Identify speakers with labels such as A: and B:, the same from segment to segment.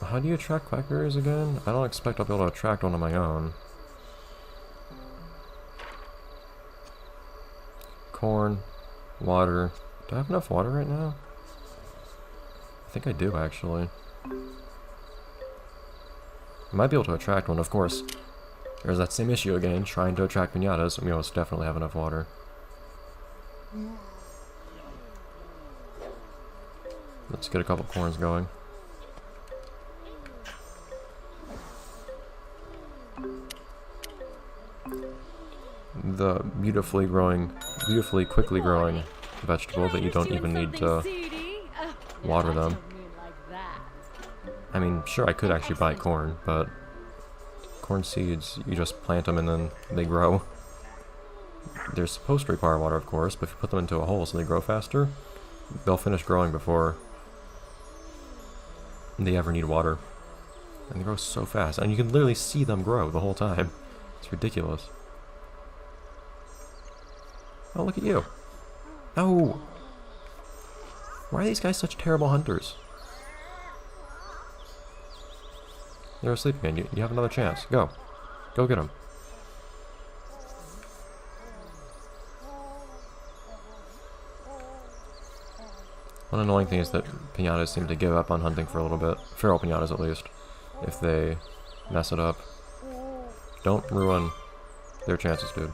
A: How do you attract blackberries again? I don't expect I'll be able to attract one on my own. Corn, water. Do I have enough water right now? I think I do, actually. I might be able to attract one, of course. There's that same issue again, trying to attract piñatas, and we almost definitely have enough water. Let's get a couple corns going. The beautifully quickly growing vegetable that you don't even need to water them. I mean, sure, I could actually buy corn, but corn seeds, you just plant them and then they grow. They're supposed to require water, of course, but if you put them into a hole so they grow faster, they'll finish growing before they ever need water. And they grow so fast, and you can literally see them grow the whole time. It's ridiculous. Oh, look at you. No! Why are these guys such terrible hunters? They're asleep again. You have another chance. Go. Go get them. One annoying thing is that piñatas seem to give up on hunting for a little bit. Feral piñatas, at least. If they mess it up. Don't ruin their chances, dude.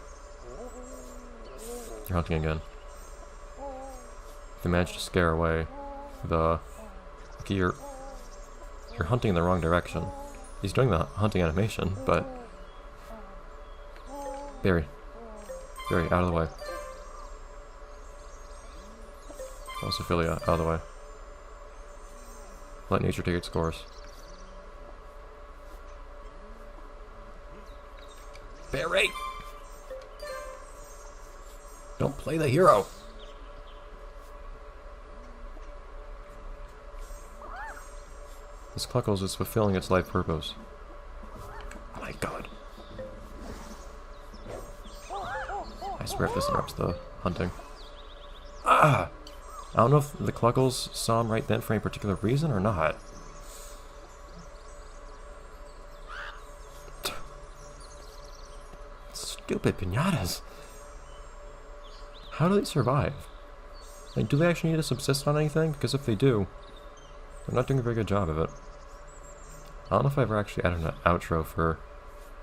A: You're hunting again. If they manage to scare away the... Look, you're hunting in the wrong direction. He's doing the hunting animation, but... Barry. Barry, out of the way. Ophelia, out of the way. Let nature take its course. Barry! Don't play the hero! This Cluckles is fulfilling its life purpose. Oh my god. I swear if this interrupts the hunting. Ah! I don't know if the Cluckles saw him right then for any particular reason or not. Stupid piñatas. How do they survive? Like, do they actually need to subsist on anything? Because if they do, they're not doing a very good job of it. I don't know if I've ever actually added an outro for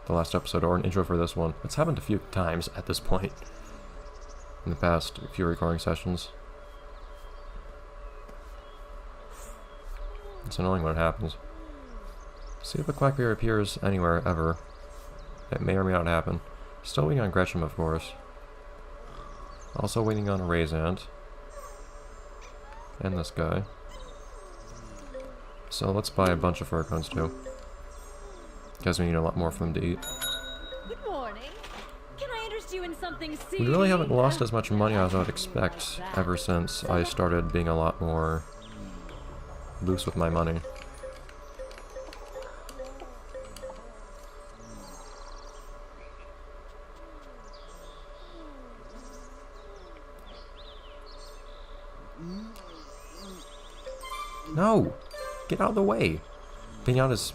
A: the last episode or an intro for this one. It's happened a few times at this point in the past few recording sessions. It's annoying when it happens. See if a Quackbear appears anywhere ever. It may or may not happen. Still waiting on Gresham, of course. Also waiting on a Raisant. And this guy. So let's buy a bunch of fir cones too. Because we need a lot more for them to eat.
B: Good morning. Can I interest you in something serious?
A: We really haven't lost as much money as I would expect ever since I started being a lot more loose with my money. No! Get out of the way! Piñatas,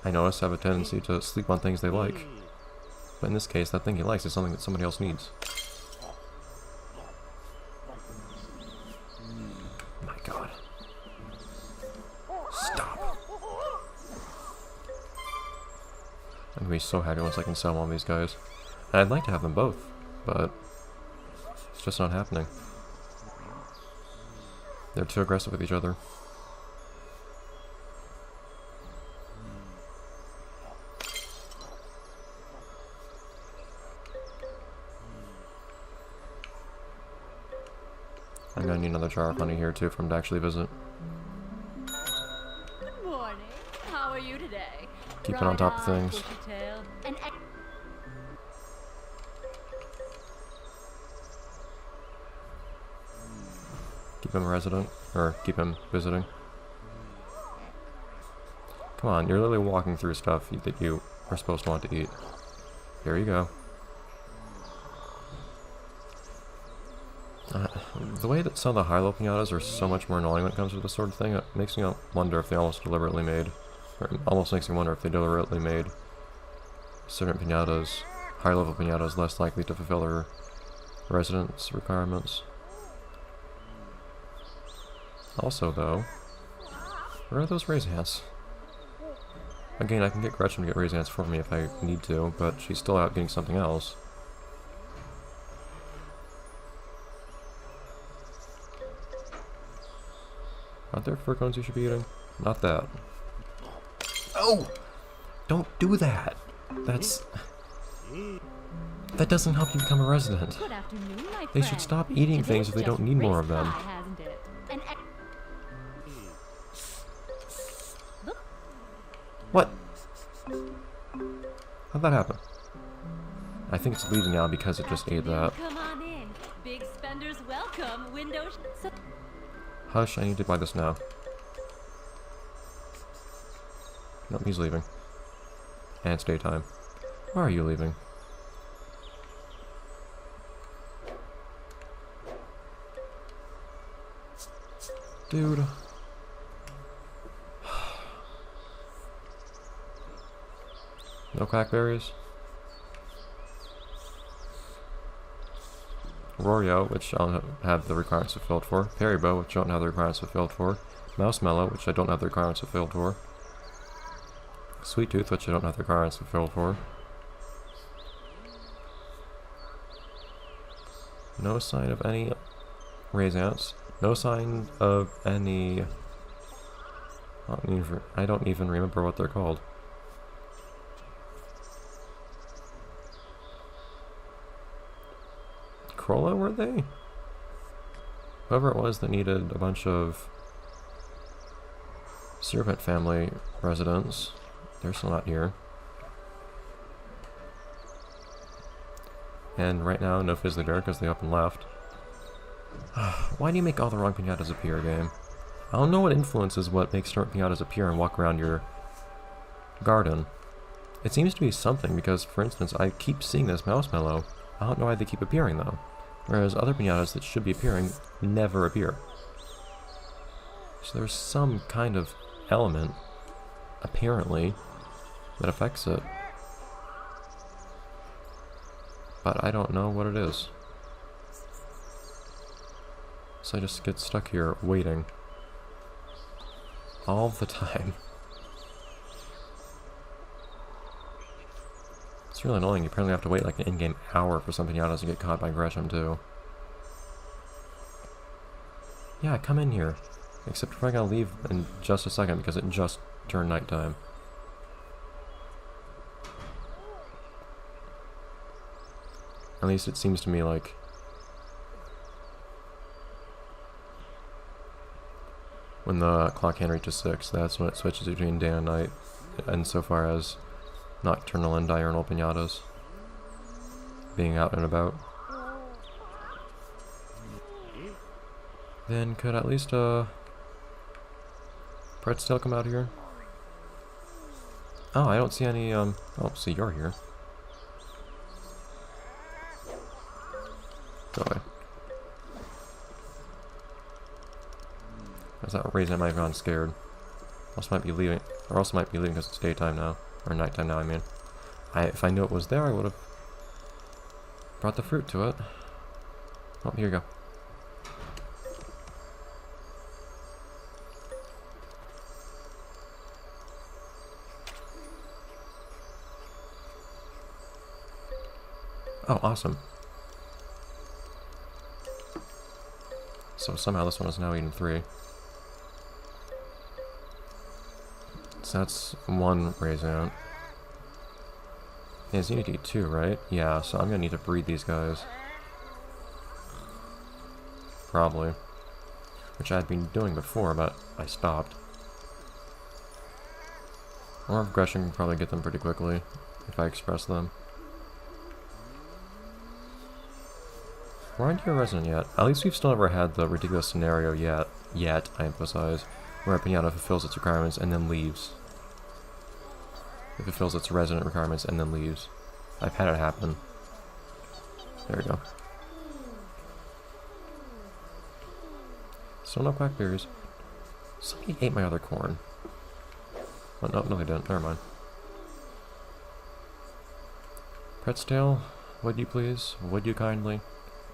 A: I notice, have a tendency to sleep on things they like. But in this case, that thing he likes is something that somebody else needs. My god. Stop. I'm gonna be so happy once I can sell one of these guys. And I'd like to have them both, but it's just not happening. They're too aggressive with each other. I'm gonna need another jar of honey here too for him to actually visit.
B: Good morning. How are you today?
A: Keeping on top of things. Keep him resident, or keep him visiting. Come on, you're literally walking through stuff that you are supposed to want to eat. Here you go. The way that some of the high-level pinatas are so much more annoying when it comes to this sort of thing, it makes me wonder if they almost deliberately made, or it almost makes me wonder if they deliberately made certain pinatas, high-level pinatas, less likely to fulfill their residence requirements. Also, though, where are those raise ants? Again, I can get Gretchen to get raise ants for me if I need to, but she's still out getting something else. Aren't there fir cones you should be eating? Not that. Oh! Don't do that! That doesn't help you become a resident.
B: Good afternoon, my friend.
A: They should stop eating things if they don't need more of them.
B: Hasn't it?
A: What? How'd that happen? I think it's leaving now because it just ate that.
B: Come on in. Big spenders welcome. Windows.
A: Hush, I need to buy this now. Nope, he's leaving. And it's daytime. Why are you leaving? Dude. No crackberries? Rorio, which I don't have the requirements fulfilled for. Peribo, which I don't have the requirements fulfilled for. Mousemellow, which I don't have the requirements fulfilled for. Sweet Tooth, which I don't have the requirements fulfilled for. No sign of any raise ants. No sign of any... I don't even remember what they're called. Krollo, were they? Whoever it was that needed a bunch of Serpent family residents, they're still not here. And right now, no Fizzly Bear because they up and left. Why do you make all the wrong pinatas appear, game? I don't know what influences what makes certain pinatas appear and walk around your garden. It seems to be something because, for instance, I keep seeing this Mousemellow. I don't know why they keep appearing though. Whereas other pinatas that should be appearing never appear. So there's some kind of element, apparently, that affects it. But I don't know what it is. So I just get stuck here waiting. All the time. It's really annoying. You apparently have to wait like an in-game hour for some pinatas to get caught by Gresham too. Yeah, come in here. Except we're probably gonna leave in just a second because it just turned nighttime. At least it seems to me like when the clock hand reaches 6, that's when it switches between day and night, and so far as nocturnal and diurnal pinatas being out and about. Then could at least Pretzel come out here? Oh, I don't see any oh, see, you're here. Go away. As that reason I might have gone scared. Also might be leaving, or also might be leaving because it's daytime now. Or nighttime now, I mean. If I knew it was there, I would have brought the fruit to it. Oh, here you go. Oh, awesome. So somehow this one is now eating 3. So that's 1 raisin. Yeah, you need to eat 2, right? Yeah, so I'm gonna need to breed these guys. Probably. Which I'd been doing before, but I stopped. Or Gresham can probably get them pretty quickly, if I express them. Why aren't you a resident yet? At least we've still never had the ridiculous scenario yet, I emphasize, where a pinata fulfills its requirements and then leaves. It fulfills its resident requirements and then leaves. I've had it happen. There we go. Still no quackberries. Somebody ate my other corn. Oh, no, they didn't. Never mind. Pretzel, would you please? Would you kindly?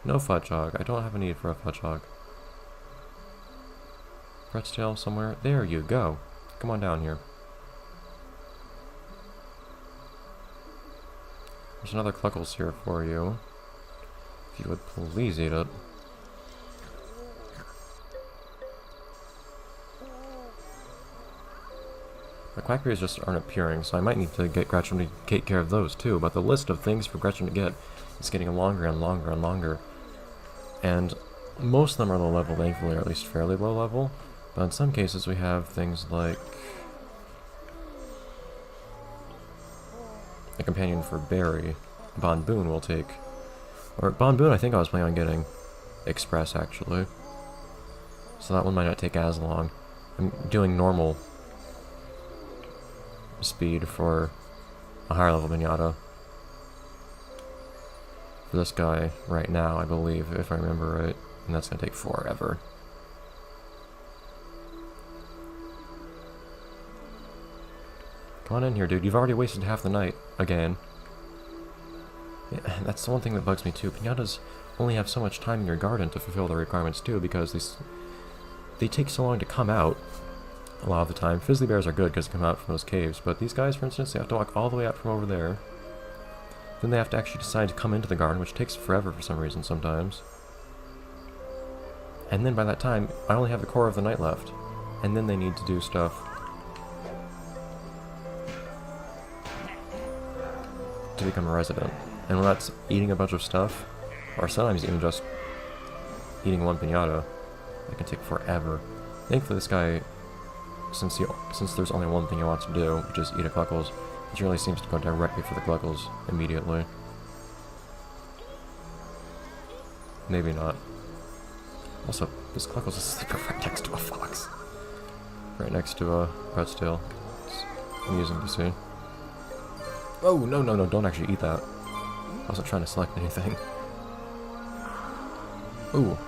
A: No fudge hog. I don't have a need for a fudge hog. Pretzel somewhere. There you go. Come on down here. There's another Cluckles here for you. If you would please eat it. The quackberries just aren't appearing, so I might need to get Gretchen to take care of those too, but the list of things for Gretchen to get is getting longer and longer and longer. And most of them are low level, thankfully, or at least fairly low level. But in some cases we have things like a companion for Barry. Bon Boon will take... Or Bon Boon I think I was planning on getting Express, actually. So that one might not take as long. I'm doing normal speed for a higher level Piñata. For this guy right now, I believe, if I remember right. And that's gonna take forever. Come on in here, dude. You've already wasted half the night. Again. Yeah, that's the one thing that bugs me too. Piñatas only have so much time in your garden to fulfill their requirements too, because they take so long to come out. A lot of the time. Fizzly bears are good because they come out from those caves, but these guys, for instance, they have to walk all the way out from over there. Then they have to actually decide to come into the garden, which takes forever for some reason sometimes. And then by that time, I only have the core of the night left. And then they need to do stuff to become a resident. And when that's eating a bunch of stuff, or sometimes even just eating one piñata, it can take forever. Thankfully this guy, since there's only one thing he wants to do, which is eat a Cluckles, he generally seems to go directly for the Cluckles immediately. Maybe not. Also, this Cluckles is sleeping right next to a fox. Right next to a Pretzel. It's amusing to see. Oh, no, no, no, don't actually eat that. I wasn't trying to select anything. Ooh.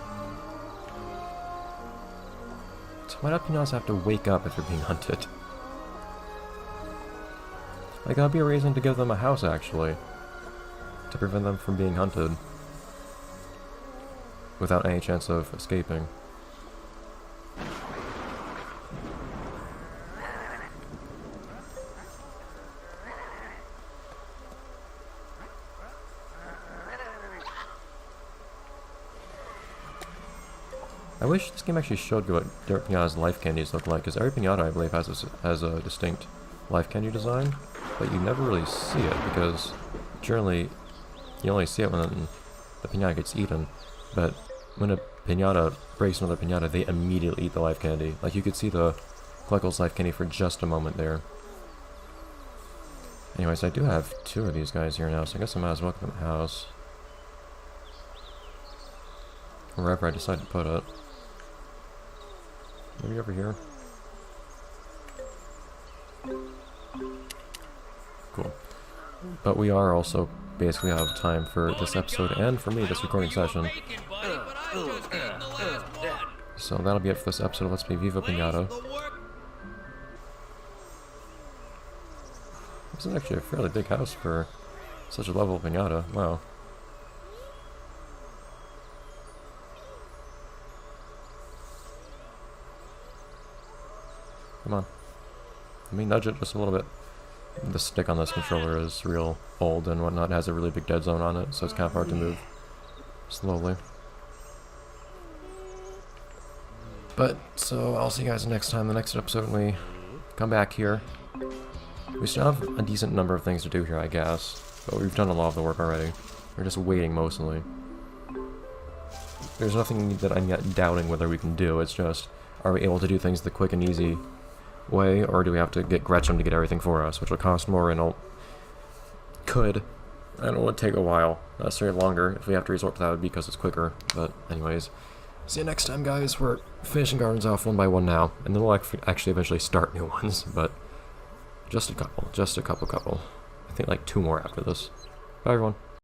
A: So why do Piñatas have to wake up if they're being hunted? Like, that'd be a reason to give them a house, actually. To prevent them from being hunted. Without any chance of escaping. I wish this game actually showed what Dirt Piñata's life candies look like, because every Piñata, I believe, has a distinct life candy design, but you never really see it, because generally you only see it when the Piñata gets eaten, but when a Piñata breaks another Piñata, they immediately eat the life candy. Like, you could see the Cluckles life candy for just a moment there. Anyways, I do have two of these guys here now, so I guess I might as well give them a house. Wherever I decide to put it. Maybe over here. Cool. But we are also basically out of time for this episode, and for me, this recording session. So that'll be it for this episode of Let's Play Viva Piñata. This is actually a fairly big house for such a level of Piñata. Wow. Come on. Let me nudge it just a little bit. The stick on this controller is real old and whatnot. It has a really big dead zone on it, so it's kind of hard to move slowly. But, so I'll see you guys next time. The next episode when we come back here. We still have a decent number of things to do here, I guess. But we've done a lot of the work already. We're just waiting mostly. There's nothing that I'm yet doubting whether we can do. It's just, are we able to do things the quick and easy way, or do we have to get Gretchen to get everything for us, which will cost more and could, and it would take a while, not necessarily longer. If we have to resort to that, it would be because it's quicker. But anyways, see you next time, guys. We're finishing gardens off one by one now, and then we'll actually eventually start new ones, but just a couple. I think like 2 more after this. Bye, everyone.